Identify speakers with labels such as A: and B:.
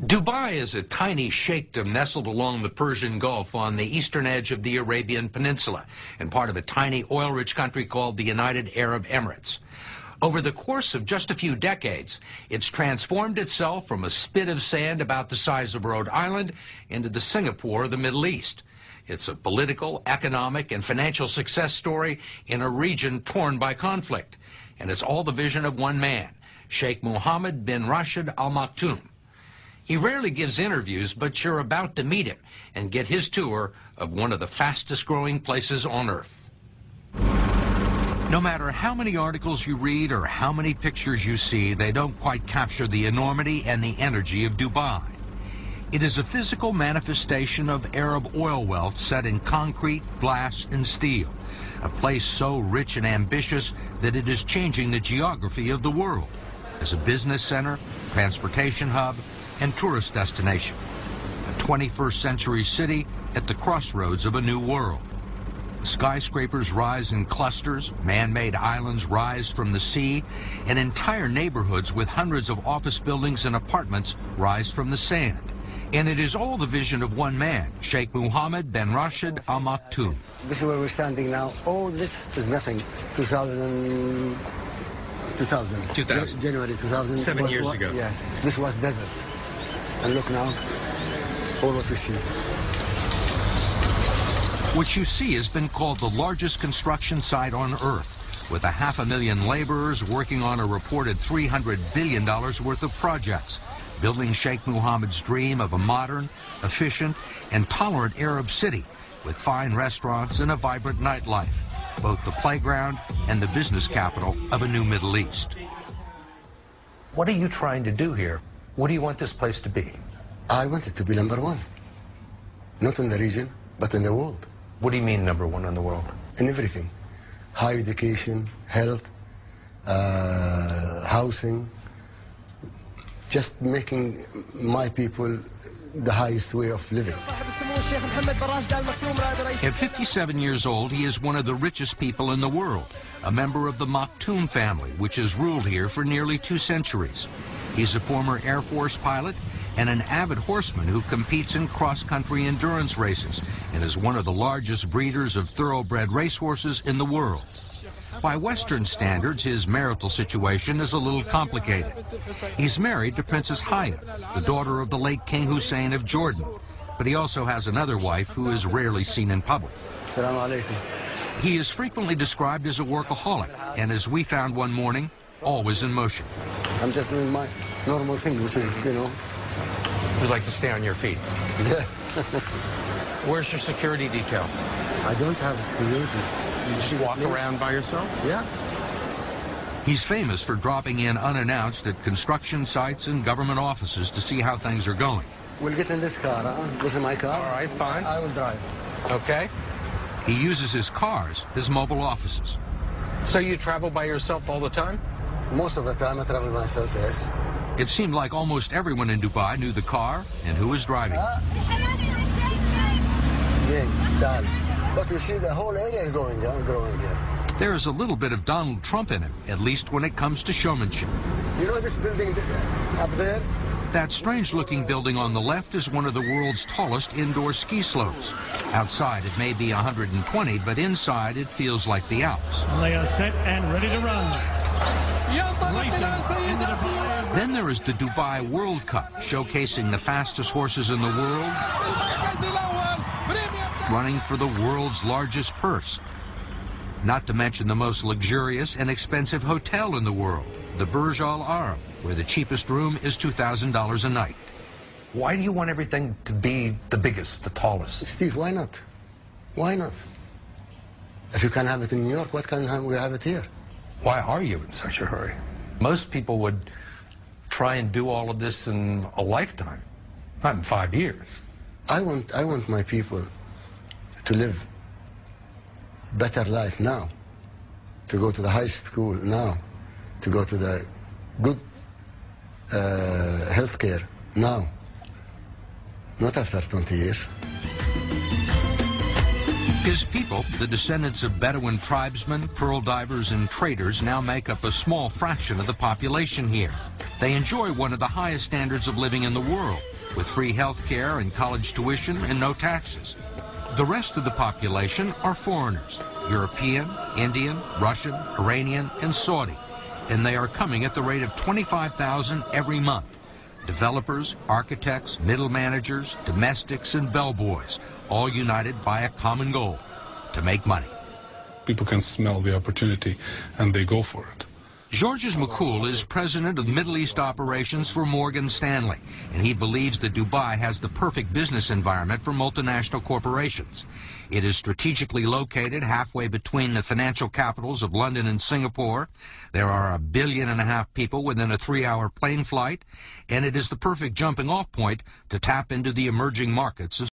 A: Dubai is a tiny sheikhdom nestled along the Persian Gulf on the eastern edge of the Arabian Peninsula and part of a tiny oil-rich country called the United Arab Emirates. Over the course of just a few decades, it's transformed itself from a spit of sand about the size of Rhode Island into the Singapore of the Middle East. It's a political, economic, and financial success story in a region torn by conflict. And it's all the vision of one man, Sheikh Mohammed bin Rashid Al Maktoum. He rarely gives interviews, but you're about to meet him and get his tour of one of the fastest-growing places on Earth. No matter how many articles you read or how many pictures you see, they don't quite capture the enormity and the energy of Dubai. It is a physical manifestation of Arab oil wealth set in concrete, glass, and steel, a place so rich and ambitious that it is changing the geography of the world as a business center, transportation hub, and tourist destination, a 21st century city at the crossroads of a new world. Skyscrapers rise in clusters, man-made islands rise from the sea, and entire neighborhoods with hundreds of office buildings and apartments rise from the sand. And it is all the vision of one man, Sheikh Mohammed bin Rashid Al Maktoum.
B: This is where we're standing now. All this is nothing. 2000. January 2000.
A: 7 years ago.
B: Yes. This was desert. And look now, all what you see.
A: What you see has been called the largest construction site on Earth, with 500,000 laborers working on a reported $300 billion worth of projects, building Sheikh Mohammed's dream of a modern, efficient, and tolerant Arab city with fine restaurants and a vibrant nightlife, both the playground and the business capital of a new Middle East. What are you trying to do here? What do you want this place to be?
B: I want it to be number one. Not in the region, but in the world.
A: What do you mean number one in the world?
B: In everything. High education, health, housing, just making my people the highest way of living.
A: At 57 years old, he is one of the richest people in the world, a member of the Maktoum family, which has ruled here for nearly 2 centuries. He's a former Air Force pilot and an avid horseman who competes in cross-country endurance races and is one of the largest breeders of thoroughbred racehorses in the world. By Western standards, his marital situation is a little complicated. He's married to Princess Hayat, the daughter of the late King Hussein of Jordan, but he also has another wife who is rarely seen in public.
B: Assalamu alaikum.
A: He is frequently described as a workaholic, and as we found one morning, always in motion.
B: I'm just doing my normal thing, which is, you know.
A: You'd like to stay on your feet?
B: Yeah.
A: Where's your security detail?
B: I don't have a security.
A: You just walk around by yourself?
B: Yeah.
A: He's famous for dropping in unannounced at construction sites and government offices to see how things are going.
B: We'll get in this car, huh? This is my car.
A: All right, fine.
B: I will drive.
A: Okay. He uses his cars as mobile offices. So you travel by yourself all the time?
B: Most of the time I travel myself, yes.
A: It seemed like almost everyone in Dubai knew the car and who was driving.
B: Yeah, but you see the whole area is growing here.
A: There is a little bit of Donald Trump in him, at least when it comes to showmanship.
B: You know this building up there?
A: That strange-looking building on the left is one of the world's tallest indoor ski slopes. Outside, it may be 120, but inside, it feels like the Alps.
C: And they are set and ready to run.
A: Then there is the Dubai World Cup, showcasing the fastest horses in the world, running for the world's largest purse. Not to mention the most luxurious and expensive hotel in the world, the Burj Al Arab, where the cheapest room is $2,000 a night. Why do you want everything to be the biggest, the tallest?
B: Steve, why not? Why not? If you can have it in New York, what can we have it here?
A: Why are you in such a hurry? Most people would try and do all of this in a lifetime, not in 5 years.
B: I want my people to live better life now, to go to the high school now, to go to the good health care now, not after 20 years.
A: His people, the descendants of Bedouin tribesmen, pearl divers, and traders, now make up a small fraction of the population here. They enjoy one of the highest standards of living in the world, with free health care and college tuition and no taxes. The rest of the population are foreigners, European, Indian, Russian, Iranian, and Saudi, and they are coming at the rate of 25,000 every month. Developers, architects, middle managers, domestics, and bellboys, all united by a common goal, to make money.
D: People can smell the opportunity, and they go for it.
A: Georges McCool is president of Middle East operations for Morgan Stanley, and he believes that Dubai has the perfect business environment for multinational corporations. It is strategically located halfway between the financial capitals of London and Singapore. There are 1.5 billion people within a 3-hour plane flight, and it is the perfect jumping-off point to tap into the emerging markets of